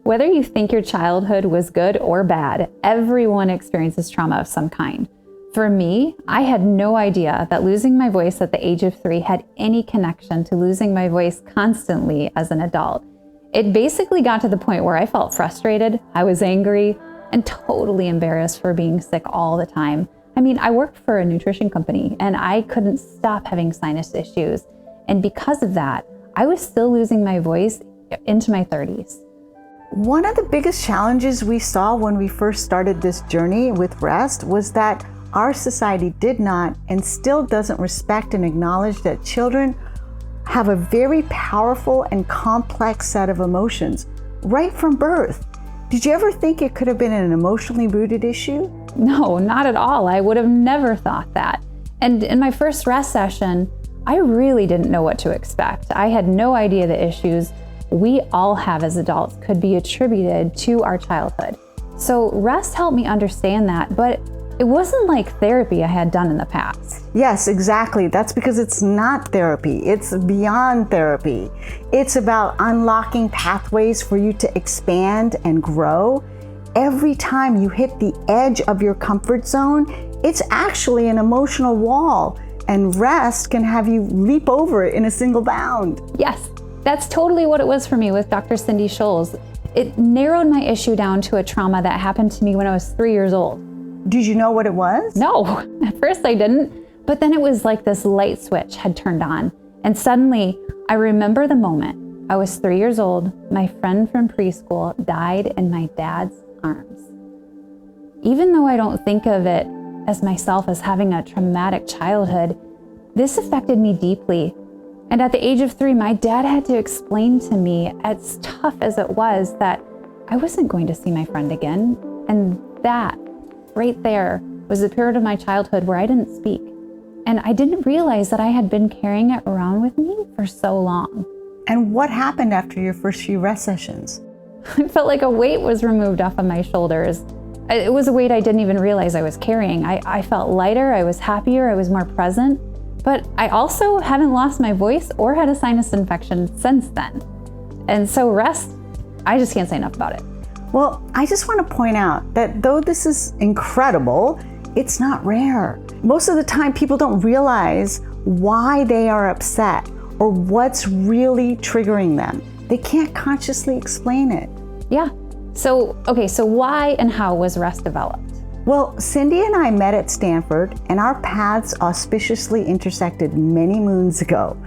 Whether you think your childhood was good or bad, everyone experiences trauma of some kind. For me, I had no idea that losing my voice at the age of 3 had any connection to losing my voice constantly as an adult. It basically got to the point where I felt frustrated, I was angry, and totally embarrassed for being sick all the time. I mean, I worked for a nutrition company and I couldn't stop having sinus issues. And because of that, I was still losing my voice into my 30s. One of the biggest challenges we saw when we first started this journey with rREST was that our society did not and still doesn't respect and acknowledge that children have a very powerful and complex set of emotions right from birth. Did you ever think it could have been an emotionally rooted issue? No, not at all. I would have never thought that. And in my first rREST session, I really didn't know what to expect. I had no idea the issues we all have as adults could be attributed to our childhood. So rREST helped me understand that, but it wasn't like therapy I had done in the past. Yes, exactly. That's because it's not therapy. It's beyond therapy. It's about unlocking pathways for you to expand and grow. Every time you hit the edge of your comfort zone, it's actually an emotional wall, and rREST can have you leap over it in a single bound. Yes, that's totally what it was for me with Dr. Cindy Scholes. It narrowed my issue down to a trauma that happened to me when I was 3 years old. Did you know what it was? No, at first I didn't, but then it was like this light switch had turned on. And suddenly I remember the moment. I was 3 years old. My friend from preschool died in my dad's arms. Even though I don't think of it as myself as having a traumatic childhood, this affected me deeply. And at the age of 3, my dad had to explain to me, as tough as it was, that I wasn't going to see my friend again. And that right there was the period of my childhood where I didn't speak. And I didn't realize that I had been carrying it around with me for so long. And what happened after your first few rREST sessions? I felt like a weight was removed off of my shoulders. It was a weight I didn't even realize I was carrying. I felt lighter, I was happier, I was more present. But I also haven't lost my voice or had a sinus infection since then. And so rREST, I just can't say enough about it. Well, I just want to point out that though this is incredible, it's not rare. Most of the time, people don't realize why they are upset or what's really triggering them. They can't consciously explain it. Yeah. So why and how was rREST developed? Well, Cindy and I met at Stanford, and our paths auspiciously intersected many moons ago.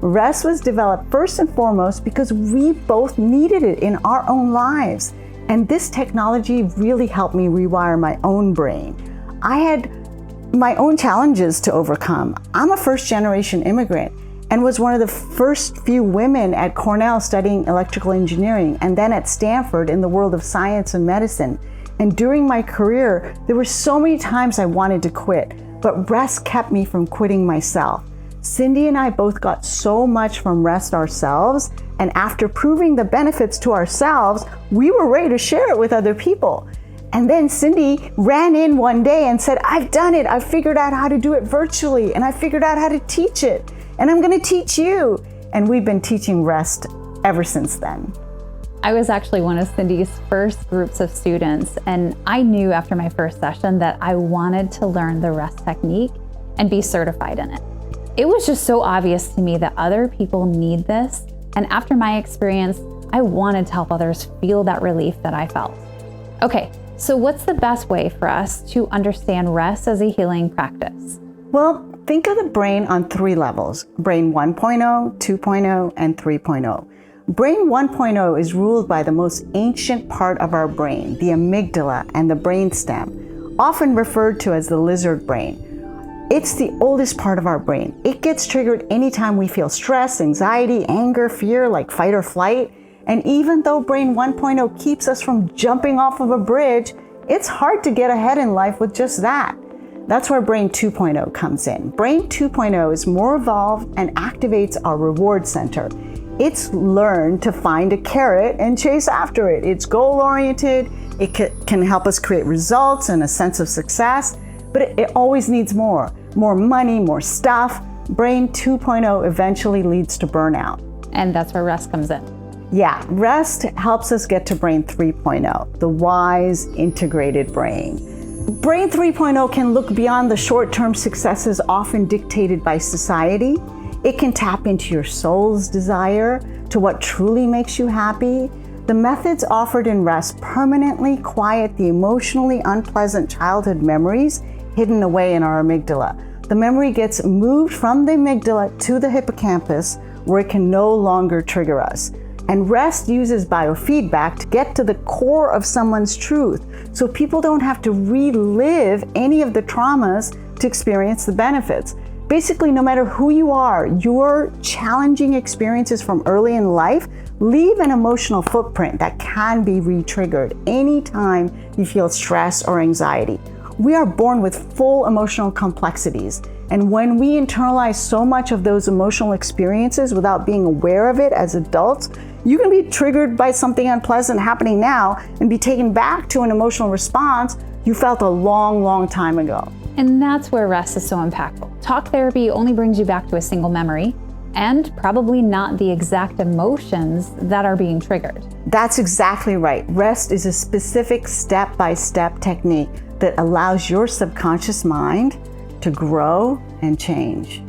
rREST was developed first and foremost because we both needed it in our own lives. And this technology really helped me rewire my own brain. I had my own challenges to overcome. I'm a first-generation immigrant and was one of the first few women at Cornell studying electrical engineering, and then at Stanford in the world of science and medicine. And during my career, there were so many times I wanted to quit, but rREST kept me from quitting myself. Cindy and I both got so much from rREST ourselves, and after proving the benefits to ourselves, we were ready to share it with other people. And then Cindy ran in one day and said, "I've done it. I've figured out how to do it virtually, and I figured out how to teach it, and I'm gonna teach you." And we've been teaching rREST ever since then. I was actually one of Cindy's first groups of students, and I knew after my first session that I wanted to learn the rREST technique and be certified in it. It was just so obvious to me that other people need this, and after my experience, I wanted to help others feel that relief that I felt. Okay, so what's the best way for us to understand rREST as a healing practice? Well, think of the brain on 3 levels: Brain 1.0, 2.0, and 3.0. Brain 1.0 is ruled by the most ancient part of our brain, the amygdala and the brainstem, often referred to as the lizard brain. It's the oldest part of our brain. It gets triggered anytime we feel stress, anxiety, anger, fear, like fight or flight. And even though Brain 1.0 keeps us from jumping off of a bridge, it's hard to get ahead in life with just that. That's where Brain 2.0 comes in. Brain 2.0 is more evolved and activates our reward center. It's learned to find a carrot and chase after it. It's goal-oriented. It can help us create results and a sense of success, but it always needs more money, more stuff. Brain 2.0 eventually leads to burnout. And that's where rREST comes in. Yeah, rest helps us get to brain 3.0, the wise, integrated brain. Brain 3.0 can look beyond the short-term successes often dictated by society. It can tap into your soul's desire, to what truly makes you happy. The methods offered in rest permanently quiet the emotionally unpleasant childhood memories hidden away in our amygdala. The memory gets moved from the amygdala to the hippocampus, where it can no longer trigger us. And rest uses biofeedback to get to the core of someone's truth, so people don't have to relive any of the traumas to experience the benefits. Basically, no matter who you are, your challenging experiences from early in life leave an emotional footprint that can be re-triggered anytime you feel stress or anxiety. We are born with full emotional complexities, and when we internalize so much of those emotional experiences without being aware of it as adults, you can be triggered by something unpleasant happening now and be taken back to an emotional response you felt a long, long time ago. And that's where rest is so impactful. Talk therapy only brings you back to a single memory, and probably not the exact emotions that are being triggered. That's exactly right. Rest is a specific step-by-step technique that allows your subconscious mind to grow and change.